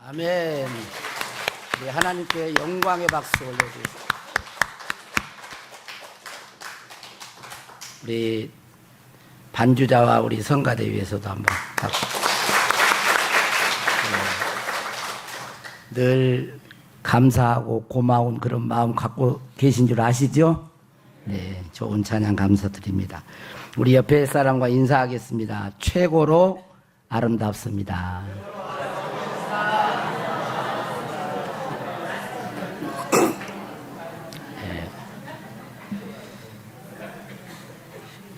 아멘. 우리 하나님께 영광의 박수 올려주세요. 우리 반주자와 우리 성가대 위에서도 한번 박수. 늘 감사하고 고마운 그런 마음 갖고 계신 줄 아시죠? 네, 좋은 찬양 감사드립니다. 우리 옆에 사람과 인사하겠습니다. 최고로 아름답습니다. 네.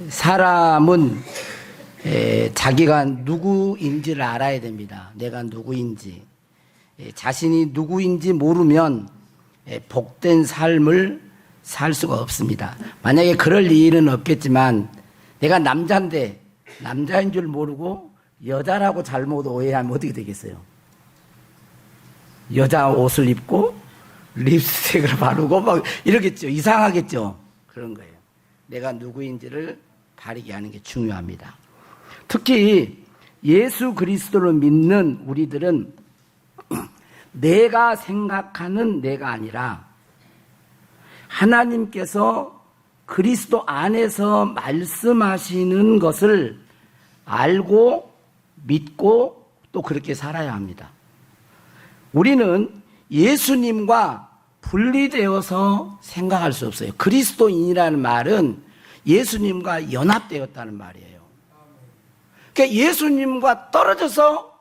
사람은 자기가 누구인지를 알아야 됩니다. 내가 누구인지. 자신이 누구인지 모르면 복된 삶을 살 수가 없습니다. 만약에 그럴 일은 없겠지만 내가 남자인데 남자인 줄 모르고 여자라고 잘못 오해하면 어떻게 되겠어요? 여자 옷을 입고 립스틱을 바르고 막 이러겠죠. 이상하겠죠. 그런 거예요. 내가 누구인지를 가리게 하는 게 중요합니다. 특히 예수 그리스도를 믿는 우리들은 내가 생각하는 내가 아니라 하나님께서 그리스도 안에서 말씀하시는 것을 알고 믿고 또 그렇게 살아야 합니다. 우리는 예수님과 분리되어서 생각할 수 없어요. 그리스도인이라는 말은 예수님과 연합되었다는 말이에요. 그러니까 예수님과 떨어져서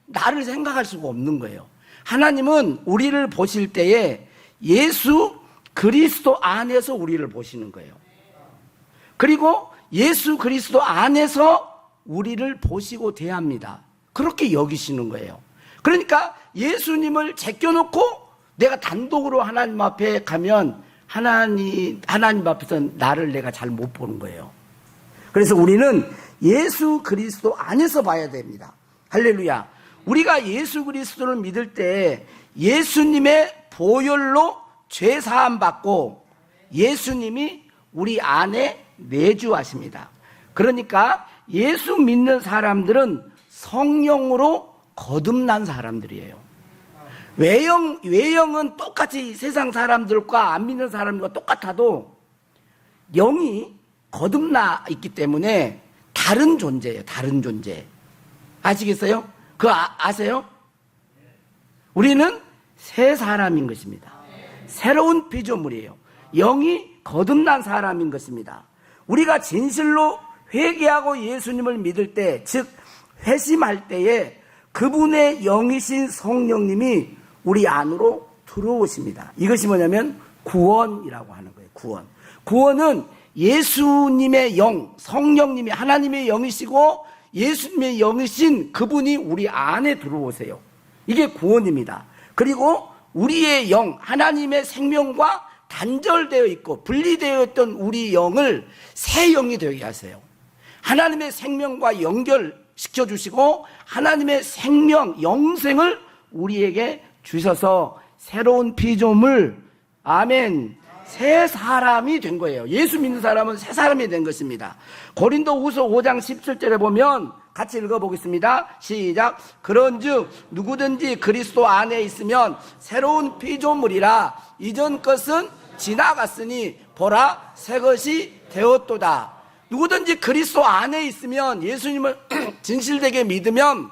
나를 생각할 수가 없는 거예요. 하나님은 우리를 보실 때에 예수 그리스도 안에서 우리를 보시는 거예요. 그리고 예수 그리스도 안에서 우리를 보시고 대합니다. 그렇게 여기시는 거예요. 그러니까 예수님을 제껴놓고 내가 단독으로 하나님 앞에 가면 하나님 앞에서 나를 내가 잘 못 보는 거예요. 그래서 우리는 예수 그리스도 안에서 봐야 됩니다. 할렐루야. 우리가 예수 그리스도를 믿을 때 예수님의 보혈로 죄 사함 받고 예수님이 우리 안에 내주하십니다. 그러니까 예수 믿는 사람들은 성령으로 거듭난 사람들이에요. 외형은 똑같이 세상 사람들과 안 믿는 사람들과 똑같아도 영이 거듭나 있기 때문에 다른 존재예요. 다른 존재. 아시겠어요? 그거 아세요? 우리는 새 사람인 것입니다. 새로운 피조물이에요. 영이 거듭난 사람인 것입니다. 우리가 진실로 회개하고 예수님을 믿을 때, 즉 회심할 때에 그분의 영이신 성령님이 우리 안으로 들어오십니다. 이것이 뭐냐면 구원이라고 하는 거예요. 구원은 예수님의 영, 성령님이 하나님의 영이시고 예수님의 영이신 그분이 우리 안에 들어오세요. 이게 구원입니다. 그리고 우리의 영, 하나님의 생명과 단절되어 있고 분리되어 있던 우리 영을 새 영이 되게 하세요. 하나님의 생명과 연결시켜 주시고 하나님의 생명, 영생을 우리에게 주셔서 새로운 피조물, 아멘, 새 사람이 된 거예요. 예수 믿는 사람은 새 사람이 된 것입니다. 고린도후서 5장 17절에 보면 같이 읽어보겠습니다. 시작. 그런즉 누구든지 그리스도 안에 있으면 새로운 피조물이라 이전 것은 지나갔으니 보라 새 것이 되었도다. 누구든지 그리스도 안에 있으면 예수님을 진실되게 믿으면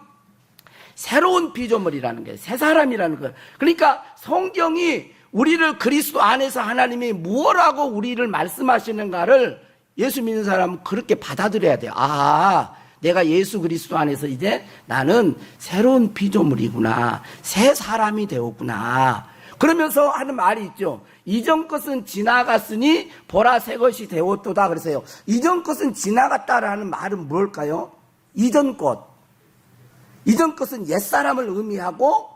새로운 피조물이라는 거예요. 새 사람이라는 거예요. 그러니까 성경이 우리를 그리스도 안에서 하나님이 무엇하고 우리를 말씀하시는가를 예수 믿는 사람은 그렇게 받아들여야 돼요. 아, 내가 예수 그리스도 안에서 이제 나는 새로운 피조물이구나. 새 사람이 되었구나. 그러면서 하는 말이 있죠. 이전 것은 지나갔으니 보라 새 것이 되었도다. 그래서요. 이전 것은 지나갔다라는 말은 뭘까요? 이전 것은 옛사람을 의미하고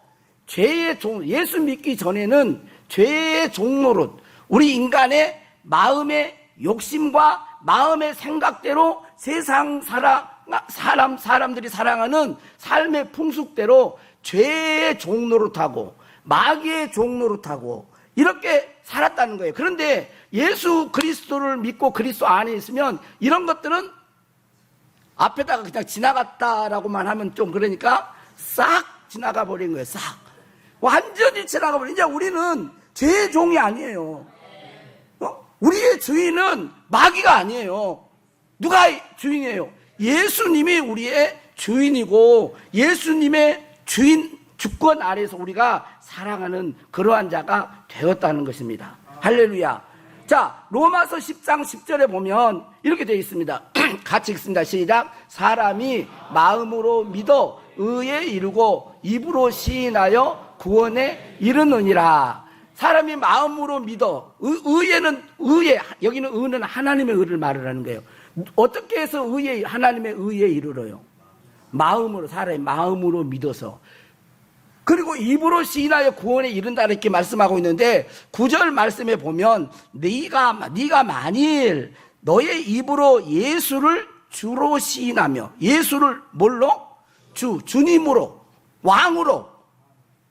죄의 예수 믿기 전에는 죄의 종노릇, 우리 인간의 마음의 욕심과 마음의 생각대로 세상 사람들이 살아가는 삶의 풍속대로 죄의 종노릇하고 마귀의 종노릇하고 이렇게 살았다는 거예요. 그런데 예수 그리스도를 믿고 그리스도 안에 있으면 이런 것들은 앞에다가 그냥 지나갔다라고만 하면 좀 그러니까 싹 지나가 버린 거예요. 싹. 완전히 지나가버려. 이제 우리는 죄의 종이 아니에요. 우리의 주인은 마귀가 아니에요. 누가 주인이에요? 예수님이 우리의 주인이고 예수님의 주권 아래서 우리가 살아가는 그러한 자가 되었다는 것입니다. 할렐루야. 자, 로마서 10장 10절에 보면 이렇게 되어 있습니다. 같이 읽습니다. 시작. 사람이 마음으로 믿어 의에 이르고 입으로 시인하여 구원에 이르느니라. 사람이 마음으로 믿어. 의에는 의에, 여기는 의는 하나님의 의를 말하는 거예요. 어떻게 해서 하나님의 의에 이르러요? 마음으로, 사람이 마음으로 믿어서. 그리고 입으로 시인하여 구원에 이른다 이렇게 말씀하고 있는데 9절 말씀에 보면 네가 만일 너의 입으로 예수를 주로 시인하며, 예수를 뭘로? 주님으로, 왕으로,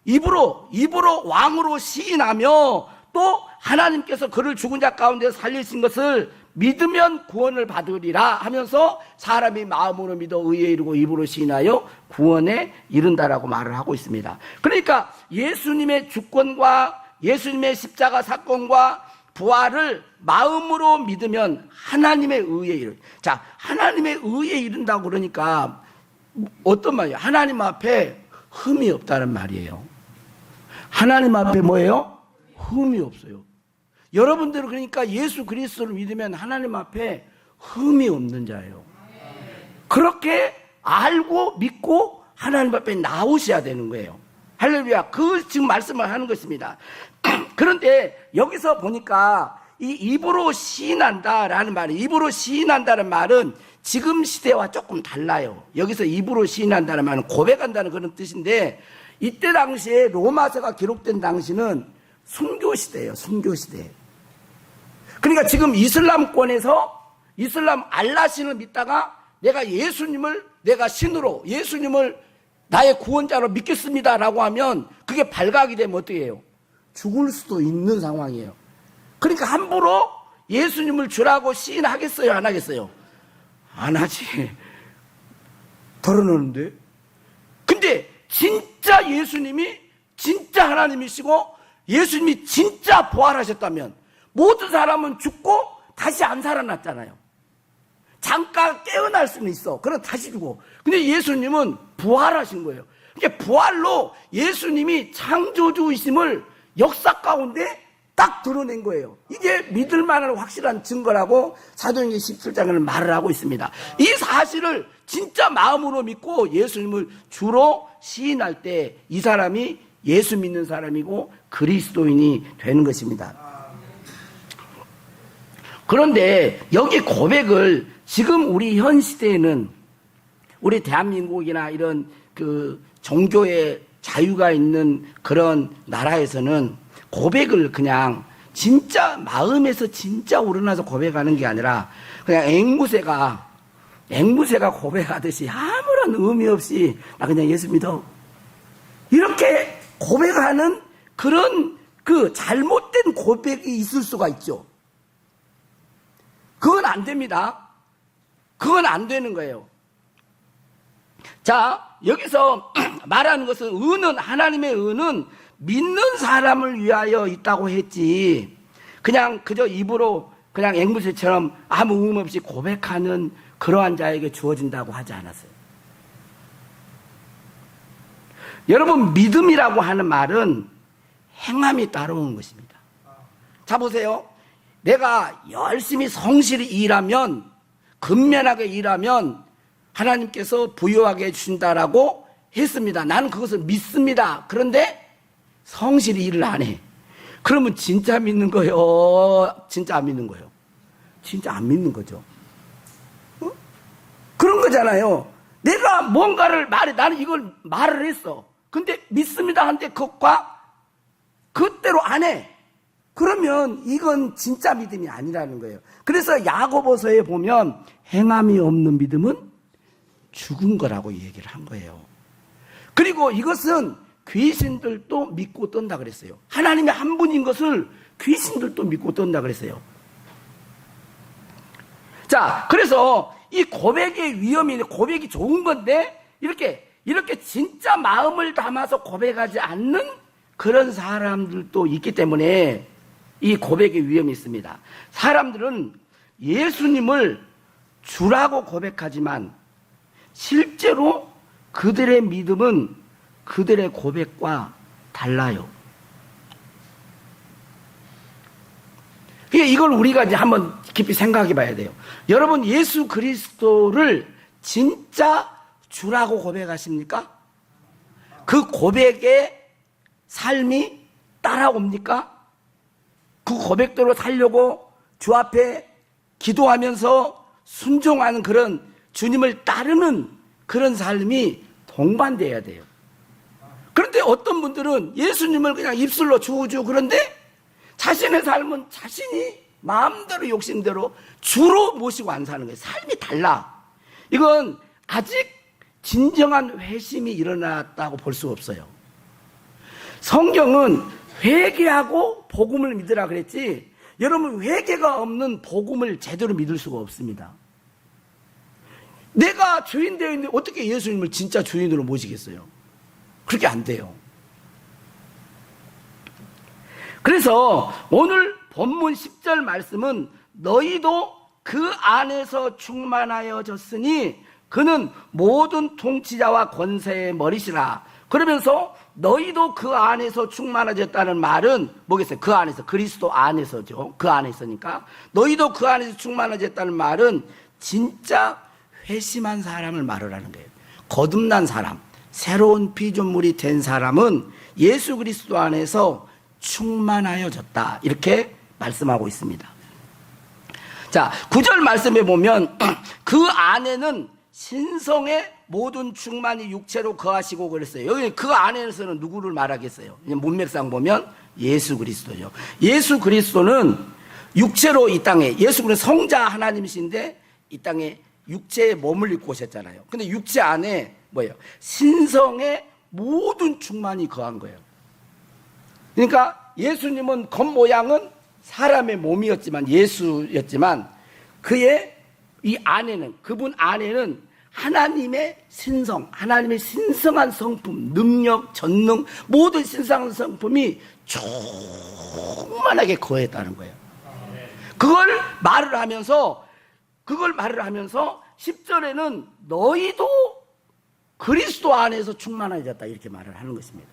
입으로 왕으로 시인하며 또 하나님께서 그를 죽은 자 가운데 살리신 것을 믿으면 구원을 받으리라 하면서 사람이 마음으로 믿어 의에 이르고 입으로 시인하여 구원에 이른다라고 말을 하고 있습니다. 그러니까 예수님의 주권과 예수님의 십자가 사건과 부활을 마음으로 믿으면 하나님의 의에 이르. 자, 하나님의 의에 이른다고 그러니까 어떤 말이에요? 하나님 앞에 흠이 없다는 말이에요. 하나님 앞에 뭐예요? 흠이 없어요. 여러분들은 그러니까 예수 그리스도를 믿으면 하나님 앞에 흠이 없는 자예요. 그렇게 알고 믿고 하나님 앞에 나오셔야 되는 거예요. 할렐루야. 그 지금 말씀을 하는 것입니다. 그런데 여기서 보니까 이 입으로 시인한다라는 말이, 입으로 시인한다는 말은 지금 시대와 조금 달라요. 여기서 입으로 시인한다는 말은 고백한다는 그런 뜻인데, 이때 당시에 로마서가 기록된 당시는 순교시대예요. 순교시대. 그러니까 지금 이슬람권에서 이슬람 알라신을 믿다가 내가 예수님을 내가 신으로, 예수님을 나의 구원자로 믿겠습니다라고 하면 그게 발각이 되면 어떻게 해요? 죽을 수도 있는 상황이에요. 그러니까 함부로 예수님을 주라고 시인하겠어요? 안 하겠어요? 안 하지. 덜어놓는데. 근데 진짜 예수님이 진짜 하나님이시고 예수님이 진짜 부활하셨다면 모든 사람은 죽고 다시 안 살아났잖아요. 잠깐 깨어날 수는 있어. 그럼 다시 죽고. 근데 예수님은 부활하신 거예요. 그러니까 부활로 예수님이 창조주이심을 역사 가운데 딱 드러낸 거예요. 이게 믿을 만한 확실한 증거라고 사도행전 17장에는 말을 하고 있습니다. 이 사실을 진짜 마음으로 믿고 예수님을 주로 시인할 때 이 사람이 예수 믿는 사람이고 그리스도인이 되는 것입니다. 그런데 여기 고백을 지금 우리 현 시대에는 우리 대한민국이나 이런 그 종교의 자유가 있는 그런 나라에서는 고백을 그냥 진짜 마음에서 진짜 우러나서 고백하는 게 아니라 그냥 앵무새가 고백하듯이 아무런 의미 없이 나 그냥 예수 믿어 이렇게 고백하는 그런 그 잘못된 고백이 있을 수가 있죠. 그건 안 됩니다. 그건 안 되는 거예요. 자, 여기서 말하는 것은 의는, 하나님의 의는 믿는 사람을 위하여 있다고 했지 그냥 그저 입으로 그냥 앵무새처럼 아무 의미 없이 고백하는 그러한 자에게 주어진다고 하지 않았어요. 여러분, 믿음이라고 하는 말은 행함이 따라오는 것입니다. 자, 보세요. 내가 열심히 성실히 일하면, 근면하게 일하면 하나님께서 부유하게 해주신다라고 했습니다. 나는 그것을 믿습니다. 그런데 성실히 일을 안 해. 그러면 진짜 믿는 거예요? 진짜 안 믿는 거예요? 진짜 안 믿는 거죠. 어? 그런 거잖아요. 내가 뭔가를 나는 이걸 말을 했어. 근데 믿습니다 한데 그것과 그대로 안 해. 그러면 이건 진짜 믿음이 아니라는 거예요. 그래서 야고보서에 보면 행함이 없는 믿음은 죽은 거라고 얘기를 한 거예요. 그리고 이것은 귀신들도 믿고 떤다 그랬어요. 하나님의 한 분인 것을 귀신들도 믿고 떤다 그랬어요. 자, 그래서 이 고백의 위험이, 고백이 좋은 건데 이렇게 진짜 마음을 담아서 고백하지 않는 그런 사람들도 있기 때문에 이 고백의 위험이 있습니다. 사람들은 예수님을 주라고 고백하지만 실제로 그들의 믿음은 그들의 고백과 달라요. 그러니까 이걸 우리가 이제 한번 깊이 생각해 봐야 돼요. 여러분, 예수 그리스도를 진짜 주라고 고백하십니까? 그 고백의 삶이 따라옵니까? 그 고백대로 살려고 주 앞에 기도하면서 순종하는 그런 주님을 따르는 그런 삶이 동반돼야 돼요. 그런데 어떤 분들은 예수님을 그냥 입술로 주주, 그런데 자신의 삶은 자신이 마음대로 욕심대로 주로 모시고 안 사는 거예요. 삶이 달라. 이건 아직 진정한 회심이 일어났다고 볼 수 없어요. 성경은 회개하고 복음을 믿으라 그랬지, 여러분, 회개가 없는 복음을 제대로 믿을 수가 없습니다. 내가 주인 되어 있는데 어떻게 예수님을 진짜 주인으로 모시겠어요? 그렇게 안 돼요. 그래서 오늘 본문 10절 말씀은 너희도 그 안에서 충만하여졌으니 그는 모든 통치자와 권세의 머리시라. 그러면서 너희도 그 안에서 충만해졌다는 말은 뭐겠어요? 그 안에서, 그리스도 안에서죠. 그 안에서니까. 너희도 그 안에서 충만해졌다는 말은 진짜 회심한 사람을 말하는 거예요. 거듭난 사람, 새로운 피조물이 된 사람은 예수 그리스도 안에서 충만하여졌다, 이렇게 말씀하고 있습니다. 자, 9절 말씀에 보면 그 안에는 신성의 모든 충만이 육체로 거하시고 그랬어요. 여기 그 안에서는 누구를 말하겠어요? 문맥상 보면 예수 그리스도죠. 예수 그리스도는 육체로 이 땅에, 예수 그리스도 성자 하나님이신데 이 땅에 육체에 몸을 입고 오셨잖아요. 근데 육체 안에 뭐예요? 신성의 모든 충만이 거한 거예요. 그러니까 예수님은 겉모양은 사람의 몸이었지만, 예수였지만 그의 이 안에는, 그분 안에는 하나님의 신성, 하나님의 신성한 성품, 능력, 전능, 모든 신성한 성품이 충만하게 거했다는 거예요. 그걸 말을 하면서 10절에는 너희도 그리스도 안에서 충만해졌다, 이렇게 말을 하는 것입니다.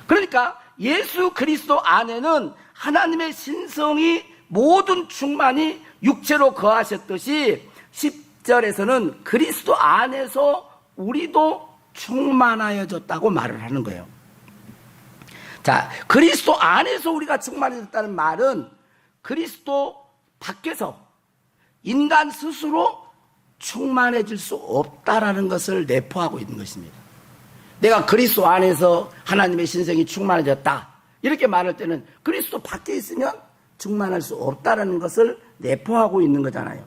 그러니까 예수 그리스도 안에는 하나님의 신성이 모든 충만이 육체로 거하셨듯이 10절에서는 그리스도 안에서 우리도 충만하여졌다고 말을 하는 거예요. 자, 그리스도 안에서 우리가 충만해졌다는 말은 그리스도 밖에서 인간 스스로 충만해질 수 없다라는 것을 내포하고 있는 것입니다. 내가 그리스도 안에서 하나님의 신성이 충만해졌다, 이렇게 말할 때는 그리스도 밖에 있으면 충만할 수 없다라는 것을 내포하고 있는 거잖아요.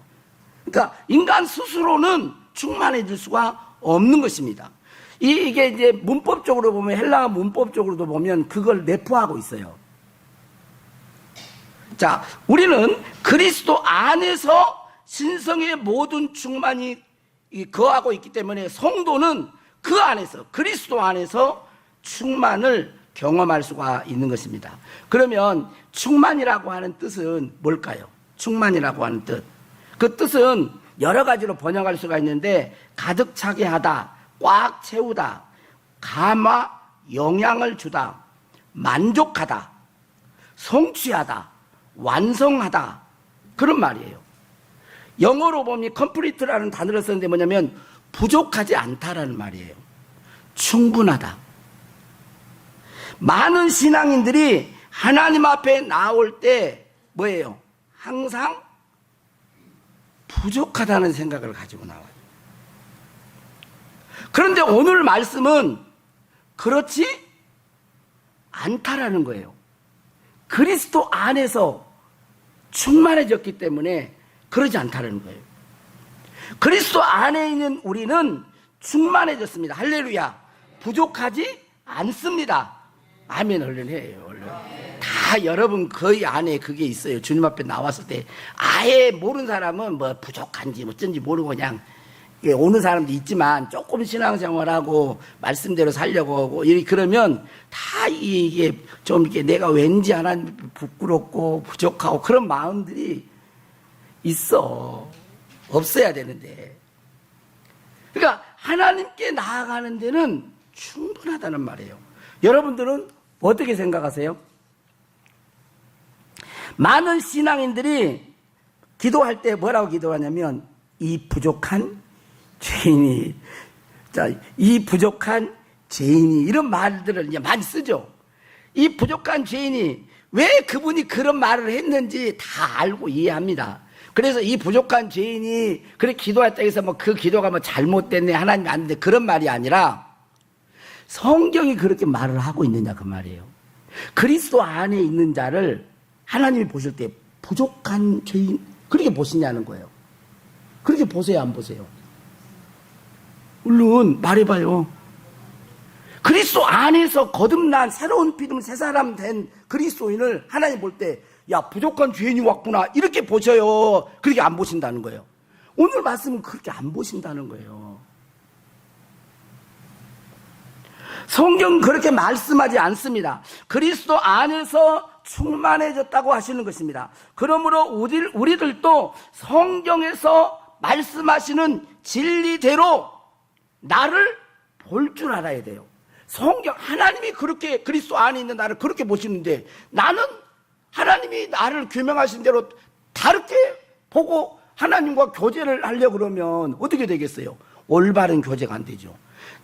그러니까 인간 스스로는 충만해질 수가 없는 것입니다. 이게 이제 문법적으로 보면, 헬라어 문법적으로도 보면 그걸 내포하고 있어요. 자, 우리는 그리스도 안에서 신성의 모든 충만이 거하고 있기 때문에 성도는 그 안에서, 그리스도 안에서 충만을 경험할 수가 있는 것입니다. 그러면 충만이라고 하는 뜻은 뭘까요? 충만이라고 하는 뜻. 그 뜻은 여러 가지로 번역할 수가 있는데, 가득 차게 하다, 꽉 채우다, 감화, 영향을 주다, 만족하다, 성취하다, 완성하다, 그런 말이에요. 영어로 보면 complete라는 단어를 썼는데 뭐냐면 부족하지 않다라는 말이에요. 충분하다. 많은 신앙인들이 하나님 앞에 나올 때 뭐예요? 항상 부족하다는 생각을 가지고 나와요. 그런데 오늘 말씀은 그렇지 않다라는 거예요. 그리스도 안에서 충만해졌기 때문에 그러지 않다는 거예요. 그리스도 안에 있는 우리는 충만해졌습니다. 할렐루야. 부족하지 않습니다. 아멘. 얼른 해요. 얼른. 다 여러분 거의 안에 그게 있어요. 주님 앞에 나왔을 때 아예 모르는 사람은 뭐 부족한지 어쩐지 모르고 그냥 오는 사람도 있지만 조금 신앙생활하고 말씀대로 살려고 하고 그러면 다 이게 좀 이렇게 내가 왠지 하나님 부끄럽고 부족하고 그런 마음들이 있어. 없어야 되는데. 그러니까 하나님께 나아가는 데는 충분하다는 말이에요. 여러분들은 어떻게 생각하세요? 많은 신앙인들이 기도할 때 뭐라고 기도하냐면 이 부족한 죄인이, 자, 이 부족한 죄인이 이런 말들을 이제 많이 쓰죠. 이 부족한 죄인이 왜 그분이 그런 말을 했는지 다 알고 이해합니다. 그래서 이 부족한 죄인이 그렇게 기도했다 해서 뭐 그 기도가 뭐 잘못됐네 하나님이 안 돼 그런 말이 아니라 성경이 그렇게 말을 하고 있느냐 그 말이에요. 그리스도 안에 있는 자를 하나님이 보실 때 부족한 죄인 그렇게 보시냐는 거예요. 그렇게 보세요 안 보세요? 물론 말해봐요. 그리스도 안에서 거듭난 새로운 피조물 새 사람 된 그리스도인을 하나님 볼 때 야 부족한 죄인이 왔구나 이렇게 보셔요. 그렇게 안 보신다는 거예요. 오늘 말씀은 그렇게 안 보신다는 거예요. 성경은 그렇게 말씀하지 않습니다. 그리스도 안에서 충만해졌다고 하시는 것입니다. 그러므로 우리들도 성경에서 말씀하시는 진리대로 나를 볼 줄 알아야 돼요. 성경 하나님이 그렇게 그리스도 안에 있는 나를 그렇게 보시는데 나는 하나님이 나를 규명하신 대로 다르게 보고 하나님과 교제를 하려고 그러면 어떻게 되겠어요? 올바른 교제가 안 되죠.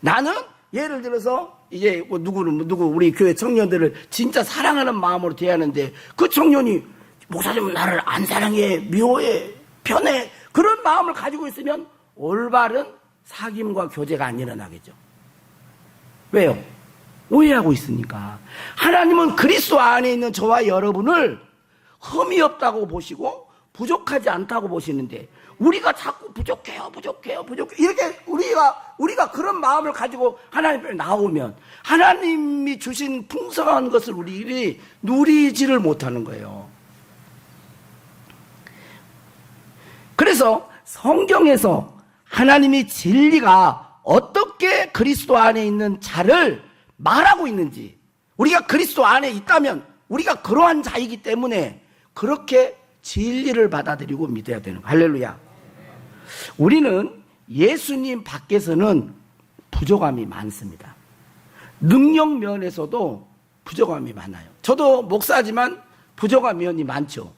나는 예를 들어서 이제 누구 우리 교회 청년들을 진짜 사랑하는 마음으로 대하는데 그 청년이 목사님은 나를 안 사랑해, 미워해, 편해 그런 마음을 가지고 있으면 올바른 사귐과 교제가 안 일어나겠죠. 왜요? 오해하고 있으니까. 하나님은 그리스도 안에 있는 저와 여러분을 흠이 없다고 보시고 부족하지 않다고 보시는데 우리가 자꾸 부족해요 이렇게 우리가 그런 마음을 가지고 하나님 앞에 나오면 하나님이 주신 풍성한 것을 우리들이 누리지를 못하는 거예요. 그래서 성경에서 하나님이 진리가 어떻게 그리스도 안에 있는 자를 말하고 있는지 우리가 그리스도 안에 있다면 우리가 그러한 자이기 때문에 그렇게 진리를 받아들이고 믿어야 되는 거예요. 할렐루야. 우리는 예수님 밖에서는 부족함이 많습니다. 능력 면에서도 부족함이 많아요. 저도 목사지만 부족한 면이 많죠.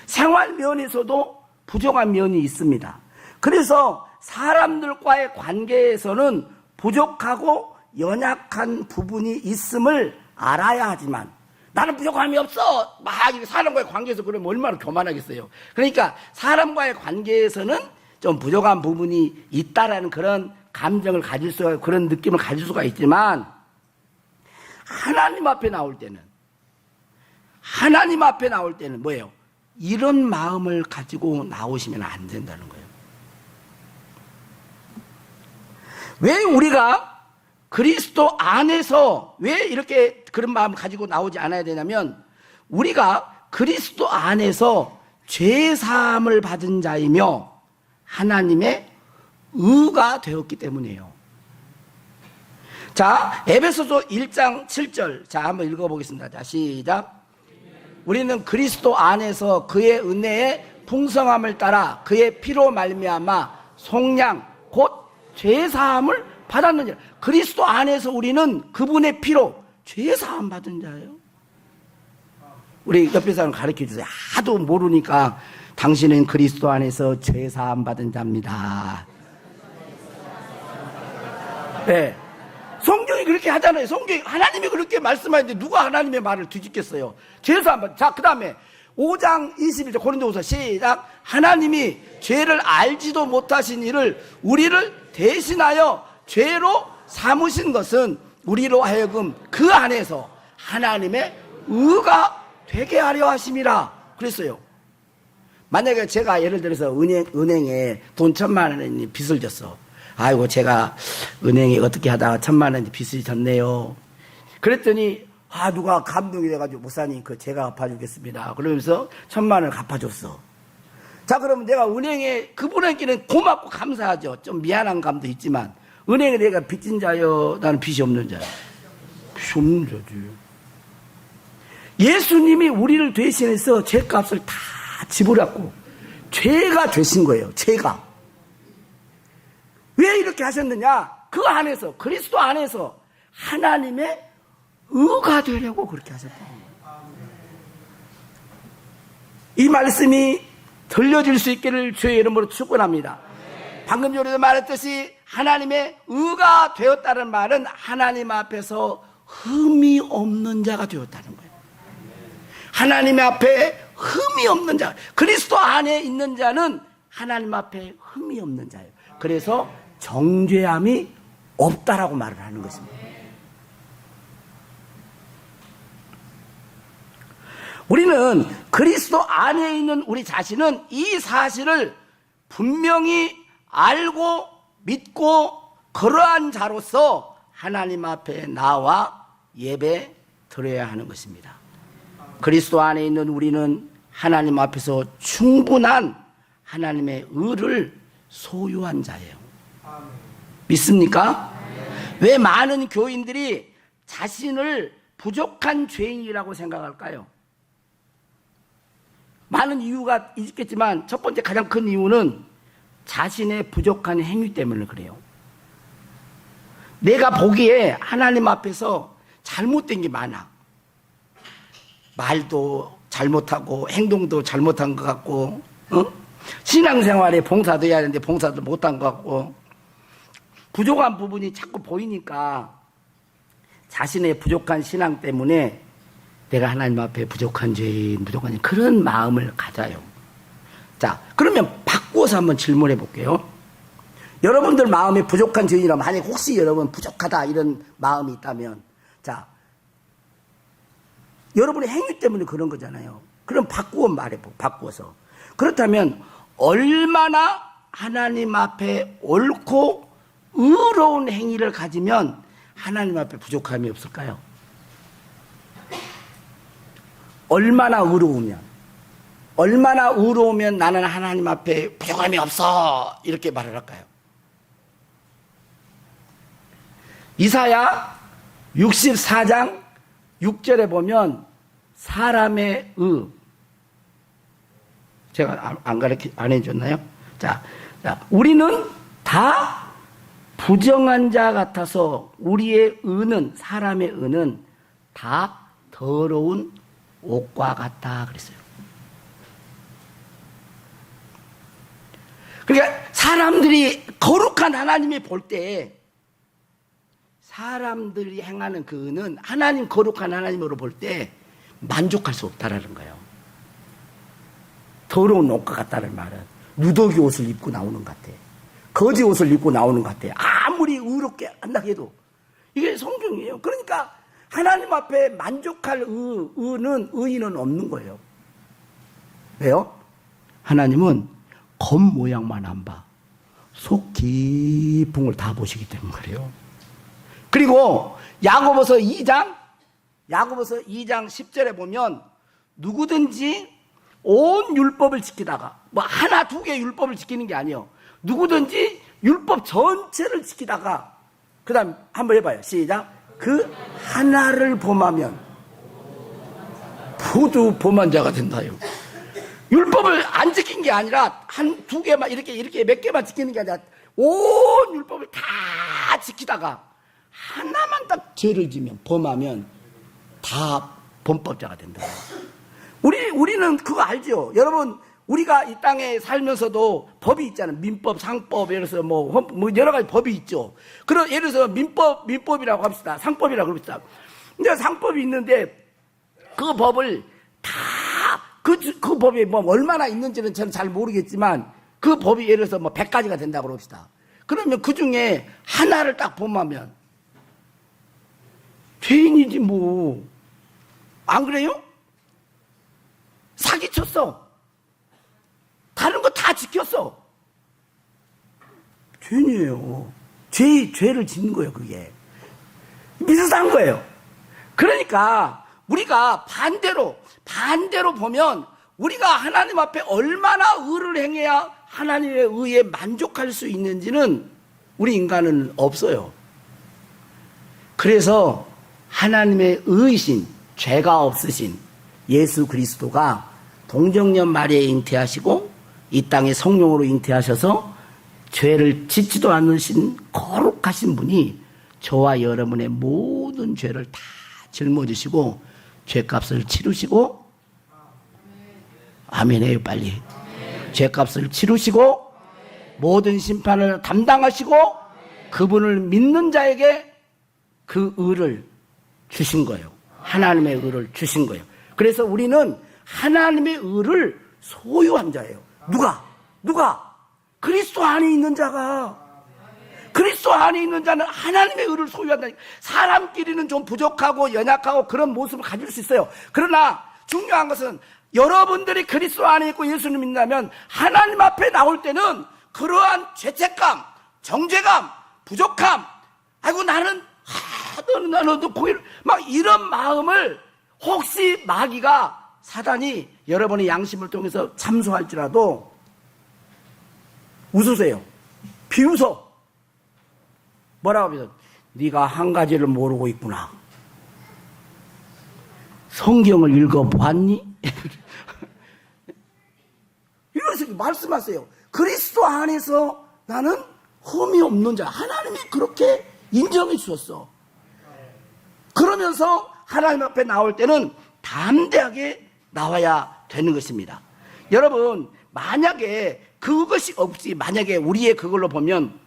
생활 면에서도 부족한 면이 있습니다. 그래서 사람들과의 관계에서는 부족하고 연약한 부분이 있음을 알아야 하지만 나는 부족함이 없어 막 사람과의 관계에서 그러면 얼마나 교만하겠어요. 그러니까 사람과의 관계에서는 좀 부족한 부분이 있다라는 그런 감정을 가질 수가 그런 느낌을 가질 수가 있지만 하나님 앞에 나올 때는 뭐예요? 이런 마음을 가지고 나오시면 안 된다는 거예요. 왜 우리가 그리스도 안에서 왜 이렇게 그런 마음을 가지고 나오지 않아야 되냐면 우리가 그리스도 안에서 죄사함을 받은 자이며 하나님의 의가 되었기 때문이에요. 자, 에베소서 1장 7절. 자, 한번 읽어보겠습니다. 자, 시작. 우리는 그리스도 안에서 그의 은혜의 풍성함을 따라 그의 피로 말미암아 속량 곧 죄사함을 받았느니라. 그리스도 안에서 우리는 그분의 피로 죄사함 받은 자예요. 우리 옆에 사람 가르쳐 주세요. 하도 모르니까 당신은 그리스도 안에서 죄사함 받은 자입니다. 네. 성경이 그렇게 하잖아요. 성경이 하나님이 그렇게 말씀하는데 누가 하나님의 말을 뒤집겠어요. 죄사함 받은. 자, 그 다음에 5장 21절 고린도후서 시작. 하나님이 죄를 알지도 못하신 이를 우리를 대신하여 죄로 삼으신 것은 우리로 하여금 그 안에서 하나님의 의가 되게 하려 하심이라 그랬어요. 만약에 제가 예를 들어서 은행에 돈 1,000만 원이 빚을 졌어. 아이고 제가 은행에 어떻게 하다가 1,000만 원이 빚을 졌네요. 그랬더니 누가 감동이 돼가지고 목사님 그 제가 갚아주겠습니다. 그러면서 1,000만 원을 갚아줬어. 자, 그러면 내가 은행에, 그분에게는 고맙고 감사하죠. 좀 미안한 감도 있지만, 은행에 내가 빚진 자요, 나는 빚이 없는 자요. 빚이 없는 자지. 예수님이 우리를 대신해서 죄값을 다 지불했고, 죄가 되신 거예요, 죄가. 왜 이렇게 하셨느냐? 그 안에서, 그리스도 안에서 하나님의 의가 되려고 그렇게 하셨다는 거예요. 이 말씀이 들려질 수 있기를 주의 이름으로 축원합니다. 방금 전에도 말했듯이 하나님의 의가 되었다는 말은 하나님 앞에서 흠이 없는 자가 되었다는 거예요. 하나님 앞에 흠이 없는 자, 그리스도 안에 있는 자는 하나님 앞에 흠이 없는 자예요. 그래서 정죄함이 없다라고 말을 하는 것입니다. 우리는 그리스도 안에 있는 우리 자신은 이 사실을 분명히 알고 믿고 그러한 자로서 하나님 앞에 나와 예배 드려야 하는 것입니다. 그리스도 안에 있는 우리는 하나님 앞에서 충분한 하나님의 의를 소유한 자예요. 믿습니까? 왜 많은 교인들이 자신을 부족한 죄인이라고 생각할까요? 많은 이유가 있겠지만 첫 번째 가장 큰 이유는 자신의 부족한 행위 때문에 그래요. 내가 보기에 하나님 앞에서 잘못된 게 많아. 말도 잘못하고 행동도 잘못한 것 같고, 신앙생활에 봉사도 해야 하는데 봉사도 못한 것 같고, 부족한 부분이 자꾸 보이니까 자신의 부족한 신앙 때문에 내가 하나님 앞에 부족한 죄인, 부족한 그런 마음을 가져요. 자, 그러면 바꾸어서 한번 질문해 볼게요. 여러분들 마음에 부족한 죄인이라면, 만약 혹시 여러분 부족하다 이런 마음이 있다면, 자, 여러분의 행위 때문에 그런 거잖아요. 그럼 바꾸어 말해보, 바꾸어서. 그렇다면 얼마나 하나님 앞에 옳고 의로운 행위를 가지면 하나님 앞에 부족함이 없을까요? 얼마나 의로우면 나는 하나님 앞에 부족함이 없어 이렇게 말을 할까요? 이사야 64장 6절에 보면 사람의 의, 제가 안 해줬나요? 자, 우리는 다 부정한 자 같아서 우리의 의는, 사람의 의는 다 더러운 옷과 같다 그랬어요. 그러니까 사람들이 거룩한 하나님이 볼 때 사람들이 행하는 그 의는 하나님 거룩한 하나님으로 볼 때 만족할 수 없다라는 거예요. 더러운 옷과 같다는 말은 누더기 옷을 입고 나오는 것 같아. 거지 옷을 입고 나오는 것 같아. 아무리 의롭게 한다 해도. 이게 성경이에요. 그러니까 하나님 앞에 만족할 의인은 없는 거예요. 왜요? 하나님은 겉모양만 안 봐. 속 깊은 걸 다 보시기 때문에 그래요. 그리고 야고보서 2장 10절에 보면 누구든지 온 율법을 지키다가, 뭐 하나 두 개 율법을 지키는 게 아니에요. 누구든지 율법 전체를 지키다가, 그 다음 한번 해봐요. 시작. 그 하나를 범하면 모두 범한 자가 된다요. 율법을 안 지킨 게 아니라 한 두 개만 이렇게 몇 개만 지키는 게 아니라 온 율법을 다 지키다가 하나만 딱 죄를 지면, 범하면 다 범법자가 된다. 우리는 그거 알죠? 여러분, 우리가 이 땅에 살면서도 법이 있잖아요. 민법, 상법, 예를 들어서 뭐 여러 가지 법이 있죠. 그런, 예를 들어서 민법이라고 합시다. 상법이라고 합시다. 근데 상법이 있는데 그 법을 다, 그 법이 뭐 얼마나 있는지는 저는 잘 모르겠지만 그 법이 예를 들어서 뭐 100가지가 된다고 합시다. 그러면 그 중에 하나를 딱 범하면 죄인이지 뭐. 안 그래요? 사기쳤어. 다른 거 다 지켰어. 죄인이에요. 죄를 짓는 거예요, 그게. 비슷한 거예요. 그러니까 우리가 반대로 보면 우리가 하나님 앞에 얼마나 의를 행해야 하나님의 의에 만족할 수 있는지는 우리 인간은 없어요. 그래서 하나님의 의이신, 죄가 없으신 예수 그리스도가 동정녀 마리아에 잉태하시고 이 땅에 성령으로 잉태하셔서 죄를 짓지도 않으신 거룩하신 분이 저와 여러분의 모든 죄를 다 짊어지시고 죄값을 치르시고, 아멘 해요 빨리. 죄값을 치르시고 모든 심판을 담당하시고 그분을 믿는 자에게 그 의를 주신 거예요. 하나님의 의를 주신 거예요. 그래서 우리는 하나님의 의를 소유한 자예요. 누가? 그리스도 안에 있는 자가. 그리스도 안에 있는 자는 하나님의 의를 소유한다니까. 사람끼리는 좀 부족하고 연약하고 그런 모습을 가질 수 있어요. 그러나 중요한 것은 여러분들이 그리스도 안에 있고 예수님 믿는다면 하나님 앞에 나올 때는 그러한 죄책감, 정죄감, 부족함, 아이고 나는 막 이런 마음을 혹시 마귀가 사단이 여러분의 양심을 통해서 참소할지라도 웃으세요. 비웃어. 뭐라고 하면 네가 한 가지를 모르고 있구나. 성경을 읽어봤니? 이런 식으로 말씀하세요. 그리스도 안에서 나는 흠이 없는 자. 하나님이 그렇게 인정해 주셨어. 그러면서 하나님 앞에 나올 때는 담대하게 나와야 되는 것입니다. 여러분, 만약에 그것이 없이 만약에 우리의 그걸로 보면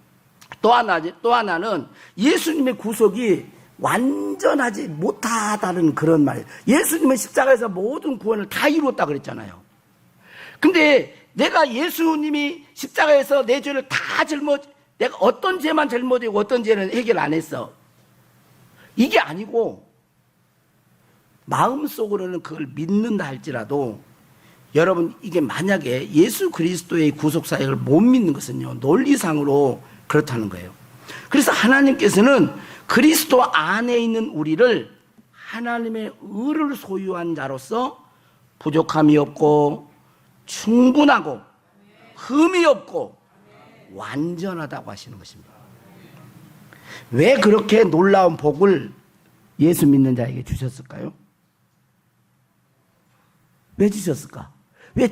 또 하나는 예수님의 구속이 완전하지 못하다는 그런 말이에요. 예수님은 십자가에서 모든 구원을 다 이루었다 그랬잖아요. 근데 내가 예수님이 십자가에서 내 죄를 다 내가 어떤 죄만 짊어지고 어떤 죄는 해결 안 했어. 이게 아니고 마음속으로는 그걸 믿는다 할지라도 여러분, 이게 만약에 예수 그리스도의 구속사역을 못 믿는 것은요, 논리상으로 그렇다는 거예요. 그래서 하나님께서는 그리스도 안에 있는 우리를 하나님의 의를 소유한 자로서 부족함이 없고 충분하고 흠이 없고 완전하다고 하시는 것입니다. 왜 그렇게 놀라운 복을 예수 믿는 자에게 주셨을까요? 왜 주셨을까? 왜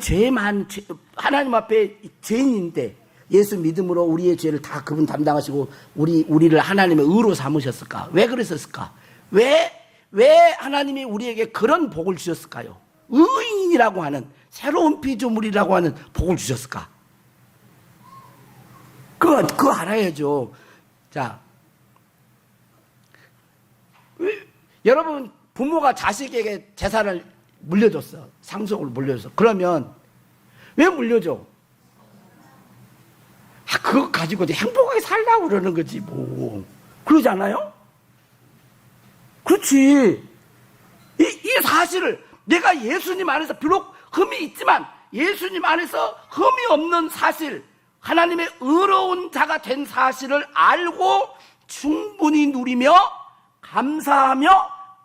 하나님 앞에 죄인인데 예수 믿음으로 우리의 죄를 다 그분 담당하시고 우리를 하나님의 의로 삼으셨을까? 왜 그랬었을까? 왜 하나님이 우리에게 그런 복을 주셨을까요? 의인이라고 하는 새로운 피조물이라고 하는 복을 주셨을까? 그거 알아야죠. 자, 여러분 부모가 자식에게 재산을 물려줬어. 상속을 물려줬어. 그러면 왜 물려줘? 그거 가지고 행복하게 살라고 그러는 거지 뭐. 그러지 않아요? 그렇지. 이 사실을 내가 예수님 안에서 비록 흠이 있지만 예수님 안에서 흠이 없는 사실, 하나님의 의로운 자가 된 사실을 알고 충분히 누리며 감사하며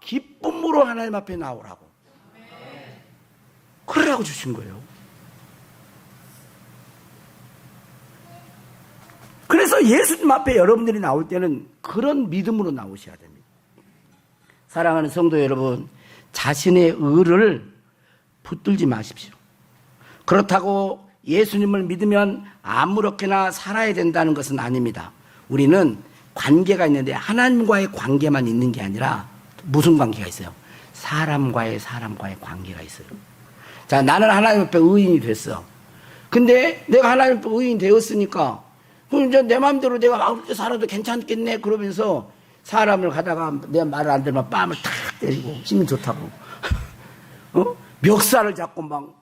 기쁨으로 하나님 앞에 나오라고. 그러라고 주신 거예요. 그래서 예수님 앞에 여러분들이 나올 때는 그런 믿음으로 나오셔야 됩니다. 사랑하는 성도 여러분, 자신의 의를 붙들지 마십시오. 그렇다고 예수님을 믿으면 아무렇게나 살아야 된다는 것은 아닙니다. 우리는 관계가 있는데 하나님과의 관계만 있는 게 아니라 무슨 관계가 있어요? 사람과의 관계가 있어요. 자, 나는 하나님 앞에 의인이 됐어. 근데 내가 하나님 앞에 의인이 되었으니까 그럼 이제 내 마음대로 내가 그렇게 살아도 괜찮겠네 그러면서 사람을 가다가 내 말을 안 들으면 뺨을 탁 때리고 힘이 좋다고 멱살을 잡고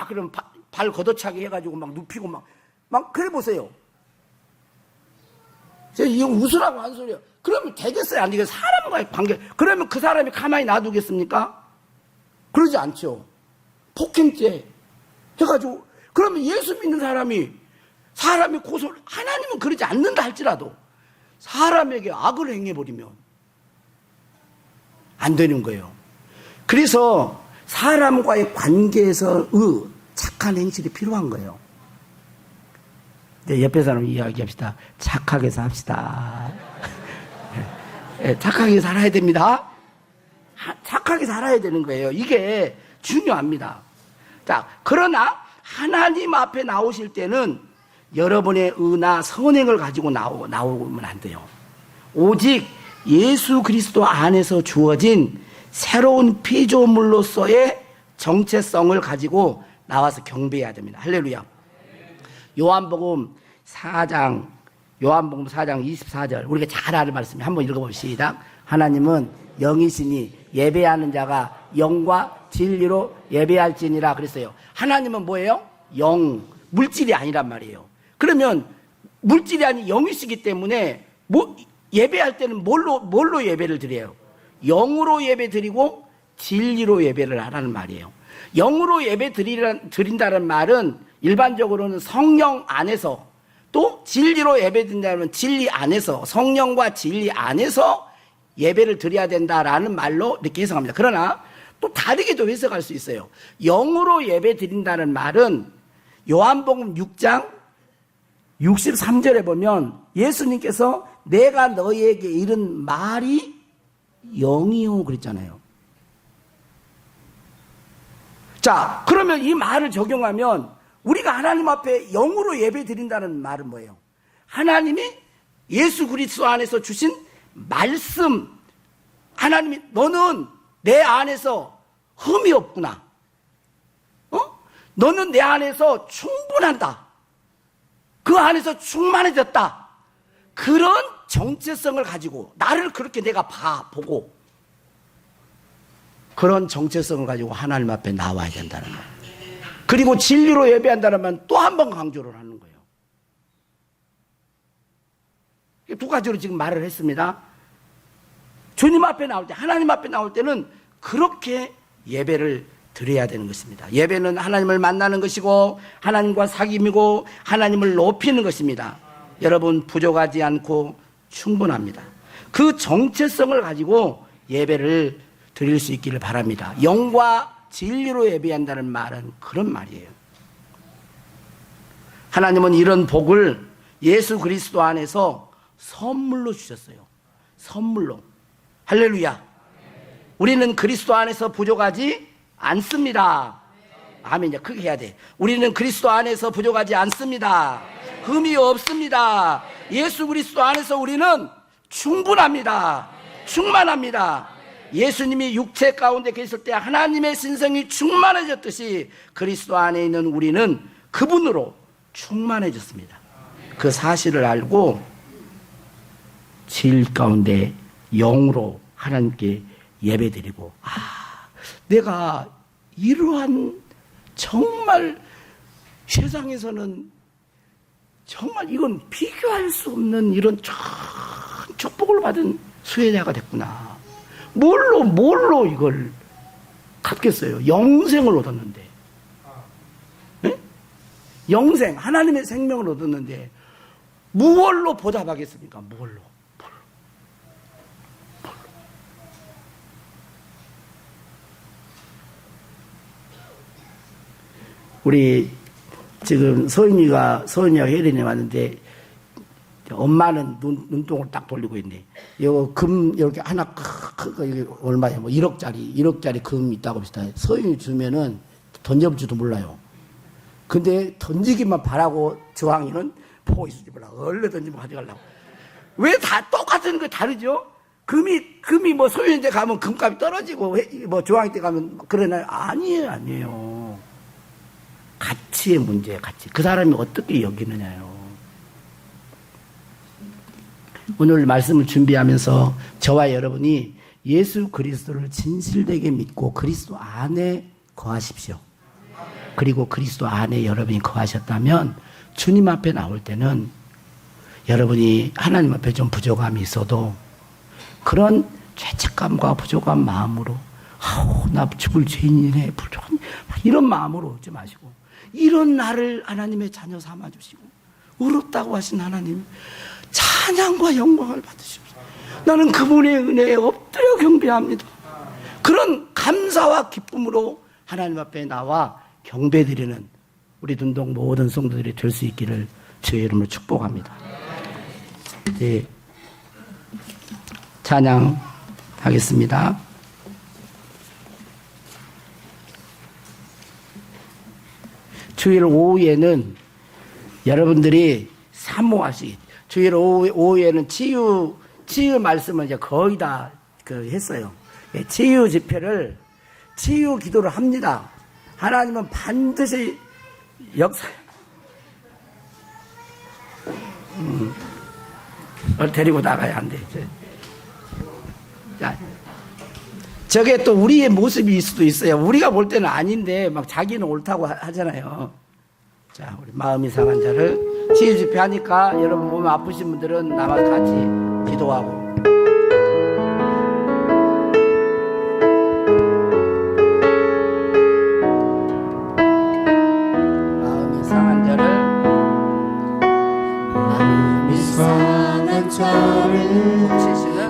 그럼 발 걷어차기 해가지고 막 눕히고 막 그래 보세요. 제가 이거 웃으라고 한 소리예요. 그러면 되겠어요? 안 되겠어요? 사람과의 관계. 그러면 그 사람이 가만히 놔두겠습니까? 그러지 않죠. 폭행죄 해가지고 그러면 예수 믿는 사람이 고소를 하나님은 그러지 않는다 할지라도 사람에게 악을 행해버리면 안 되는 거예요. 그래서 사람과의 관계에서의 착한 행실이 필요한 거예요. 옆에 사람 이야기합시다. 착하게 삽시다. 착하게 살아야 됩니다. 착하게 살아야 되는 거예요. 이게 중요합니다. 자, 그러나 하나님 앞에 나오실 때는 여러분의 의나 선행을 가지고 나오면 안 돼요. 오직 예수 그리스도 안에서 주어진 새로운 피조물로서의 정체성을 가지고 나와서 경배해야 됩니다. 할렐루야. 요한복음 4장 24절 우리가 잘 아는 말씀이에요. 한번 읽어봅시다. 하나님은 영이시니 예배하는 자가 영과 진리로 예배할지니라 그랬어요. 하나님은 뭐예요? 영, 물질이 아니란 말이에요. 그러면 물질이 아닌 영이시기 때문에 예배할 때는 뭘로 예배를 드려요? 영으로 예배 드리고 진리로 예배를 하라는 말이에요. 영으로 예배 드린다는 말은 일반적으로는 성령 안에서, 또 진리로 예배 드린다면 진리 안에서, 성령과 진리 안에서 예배를 드려야 된다라는 말로 이렇게 해석합니다. 그러나 또 다르게도 해석할 수 있어요. 영으로 예배 드린다는 말은 요한복음 6장 63절에 보면 예수님께서 내가 너희에게 이른 말이 영이요 그랬잖아요. 자, 그러면 이 말을 적용하면 우리가 하나님 앞에 영으로 예배 드린다는 말은 뭐예요? 하나님이 예수 그리스도 안에서 주신 말씀, 하나님이 너는 내 안에서 흠이 없구나. 너는 내 안에서 충분한다. 그 안에서 충만해졌다. 그런 정체성을 가지고 나를 그렇게 내가 보고 그런 정체성을 가지고 하나님 앞에 나와야 된다는 거예요. 그리고 진리로 예배한다는 말은 또 한 번 강조를 하는 거예요. 두 가지로 지금 말을 했습니다. 주님 앞에 나올 때, 하나님 앞에 나올 때는 그렇게 예배를 드려야 되는 것입니다. 예배는 하나님을 만나는 것이고 하나님과 사귐이고 하나님을 높이는 것입니다. 여러분, 부족하지 않고 충분합니다. 그 정체성을 가지고 예배를 드릴 수 있기를 바랍니다. 영과 진리로 예배한다는 말은 그런 말이에요. 하나님은 이런 복을 예수 그리스도 안에서 선물로 주셨어요. 선물로. 할렐루야. 우리는 그리스도 안에서 부족하지 않습니다. 아멘이야. 크게 해야 돼. 우리는 그리스도 안에서 부족하지 않습니다. 흠이 없습니다. 예수 그리스도 안에서 우리는 충분합니다. 충만합니다. 예수님이 육체 가운데 계실 때 하나님의 신성이 충만해졌듯이 그리스도 안에 있는 우리는 그분으로 충만해졌습니다. 그 사실을 알고 질 가운데 영으로 하나님께 예배드리고, 내가 이러한 정말 세상에서는 정말 이건 비교할 수 없는 이런 큰 축복을 받은 수혜자가 됐구나. 뭘로 이걸 갚겠어요? 영생을 얻었는데. 네? 영생, 하나님의 생명을 얻었는데 무얼로 보답하겠습니까? 무얼로? 우리 지금 서인이가 혜린이 왔는데 엄마는 눈동을 딱 돌리고 있네. 이거 금 이렇게 하나 이게 얼마야? 뭐 1억짜리 금 있다고 합시다. 서인이 주면은 던져볼지도 몰라요. 근데 던지기만 바라고 저항이는 보고 있을지 몰라. 얼른 던지면 가져가려고. 왜 다 똑같은 거 다르죠? 금이 뭐 소유인데 가면 금값이 떨어지고 뭐 저항이 때 가면 그러나요? 아니에요. 가치의 문제예요, 가치. 그 사람이 어떻게 여기느냐요. 오늘 말씀을 준비하면서 저와 여러분이 예수 그리스도를 진실되게 믿고 그리스도 안에 거하십시오. 그리고 그리스도 안에 여러분이 거하셨다면 주님 앞에 나올 때는 여러분이 하나님 앞에 좀 부족함이 있어도 그런 죄책감과 부족한 마음으로 나 죽을 죄인이네, 부족한 이런 마음으로 오지 마시고 이런 나를 하나님의 자녀 삼아주시고 의롭다고 하신 하나님 찬양과 영광을 받으십시오. 나는 그분의 은혜에 엎드려 경배합니다. 그런 감사와 기쁨으로 하나님 앞에 나와 경배드리는 우리 둔동 모든 성도들이 될 수 있기를 주의 이름으로 축복합니다. 네, 찬양하겠습니다. 주일 오후에는 여러분들이 사모하시, 주일 오후에는 치유 말씀을 이제 거의 다 했어요. 치유 집회를, 치유 기도를 합니다. 하나님은 반드시 역사, 데리고 나가야 안 돼. 자, 저게 또 우리의 모습일 수도 있어요. 우리가 볼 때는 아닌데 막 자기는 옳다고 하잖아요. 자, 우리 마음이 상한 자를 치유 집회 하니까 여러분 몸 아프신 분들은 나와 같이 기도하고, 마음이 상한 자를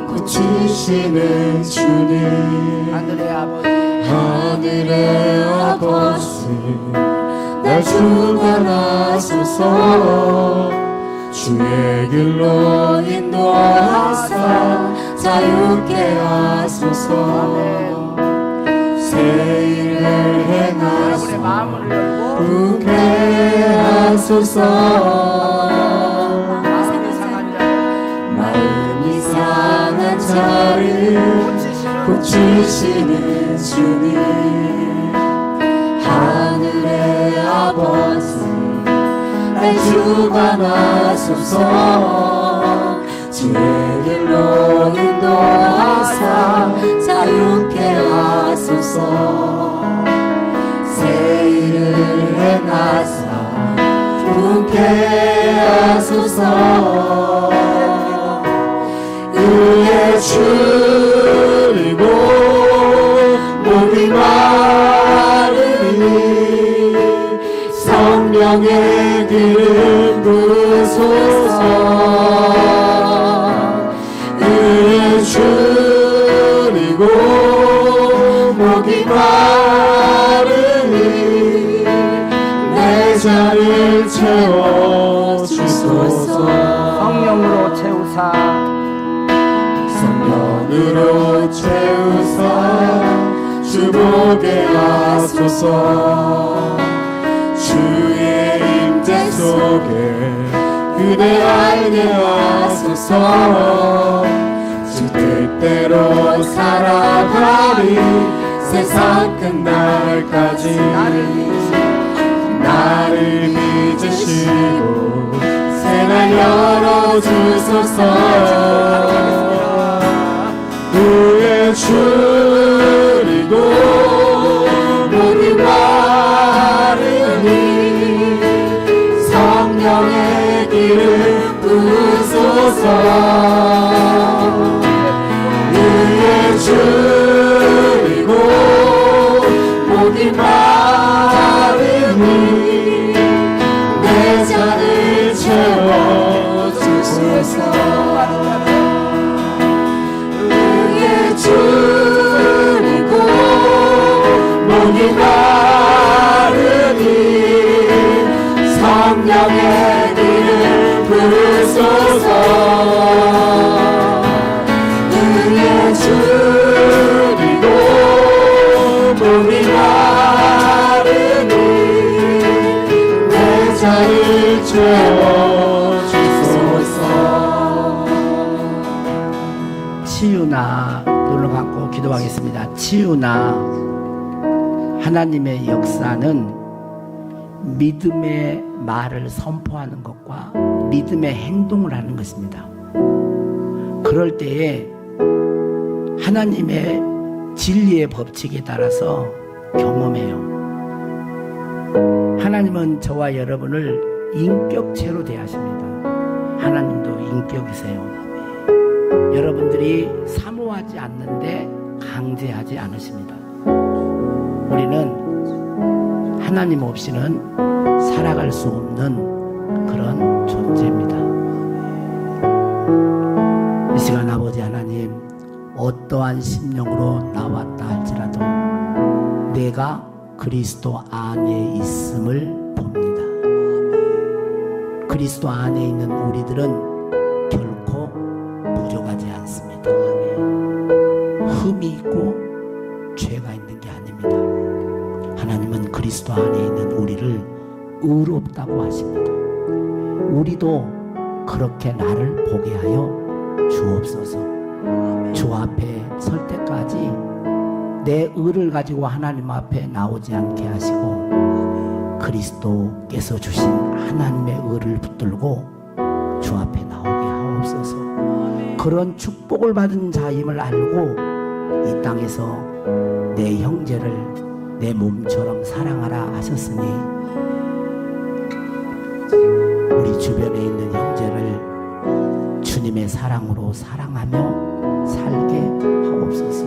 고치시는 주님, 하늘의 아버지 날 주관하소서. 주의 길로 인도하사 자유케 하소서. 새 일을 행하사 웃게 하소서. 마음이 상한 자를 고치시는 주님, 하늘의 아버지 날 주관하소서. 주의 길로 인도하사 자유케 하소서. 새 일을 행하사 웃게 하소서. 의에 줄이고 목이 마르니 성령의 기름 부으소서. 의에 줄이고 목이 마르니 내 자리를 채워주소서. 성령으로 채우사, 성령으로 채우사 주보게 하소서. 주의 임재 속에 그대 알게 하소서. 주 뜻대로 살아가리 세상 끝날까지 나를 빚으시고 새날 열어주소서. 의에 줄이고 목이 마르니 성령의 기름 부으소서. 의에 줄이고 목이 마르니 내 잔을 채워주소서. 줄이고 목이 마르니 성령의 기름 부으소서. 의에 줄이고 목이 마르니 내 자를 채워주소서. 치유나 눈을 감고 기도하겠습니다. 치유나 하나님의 역사는 믿음의 말을 선포하는 것과 믿음의 행동을 하는 것입니다. 그럴 때에 하나님의 진리의 법칙에 따라서 경험해요. 하나님은 저와 여러분을 인격체로 대하십니다. 하나님도 인격이세요. 여러분들이 사모하지 않는데 강제하지 않으십니다. 우리는 하나님 없이는 살아갈 수 없는 그런 존재입니다. 이 시간 아버지 하나님, 어떠한 심령으로 나왔다 할지라도 내가 그리스도 안에 있음을 봅니다. 그리스도 안에 있는 우리들은 결코 부족하지 않습니다. 흠이 있고 죄가 있는 게 아닙니다. 하나님은 그리스도 안에 있는 우리를 의롭다고 하십니다. 우리도 그렇게 나를 보게 하여 주옵소서. 주 앞에 설 때까지 내 의를 가지고 하나님 앞에 나오지 않게 하시고 그리스도께서 주신 하나님의 의를 붙들고 주 앞에 나오게 하옵소서. 그런 축복을 받은 자임을 알고 이 땅에서 내 형제를 내 몸처럼 사랑하라 하셨으니 우리 주변에 있는 형제를 주님의 사랑으로 사랑하며 살게 하옵소서.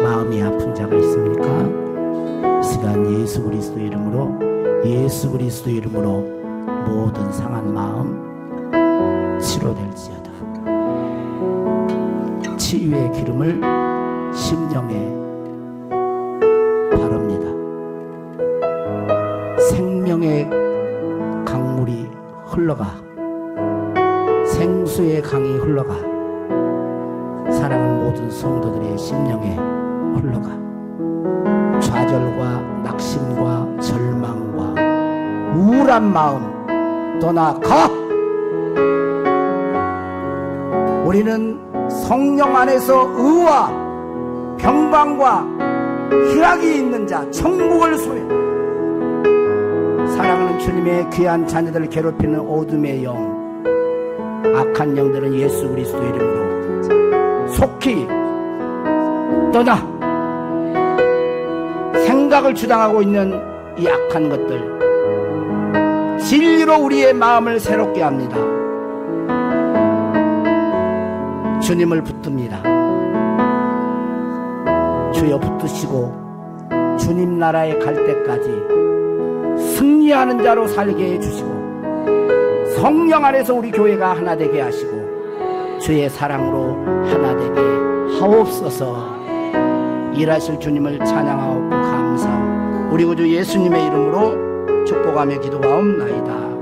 마음이 아픈 자가 있습니까? 이 시간 예수 그리스도 이름으로 모든 상한 마음 치료될지어다. 치유의 기름을 심령에 바릅니다. 생명의 강물이 흘러가, 생수의 강이 흘러가, 사랑하는 모든 성도들의 심령에 흘러가 좌절과 낙심과 절망과 우울한 마음 떠나가. 우리는 성령 안에서 의와 평강과 희락이 있는 자, 천국을 소유. 사랑하는 주님의 귀한 자녀들을 괴롭히는 어둠의 영, 악한 영들은 예수 그리스도 이름으로 속히 떠나. 생각을 주장하고 있는 이 악한 것들 진리로 우리의 마음을 새롭게 합니다. 주님을 붙듭니다. 주여 붙드시고 주님 나라에 갈 때까지 승리하는 자로 살게 해주시고 성령 안에서 우리 교회가 하나 되게 하시고 주의 사랑으로 하나 되게 하옵소서. 일하실 주님을 찬양하옵고 감사하옵고 우리 구주 예수님의 이름으로 축복하며 기도하옵나이다.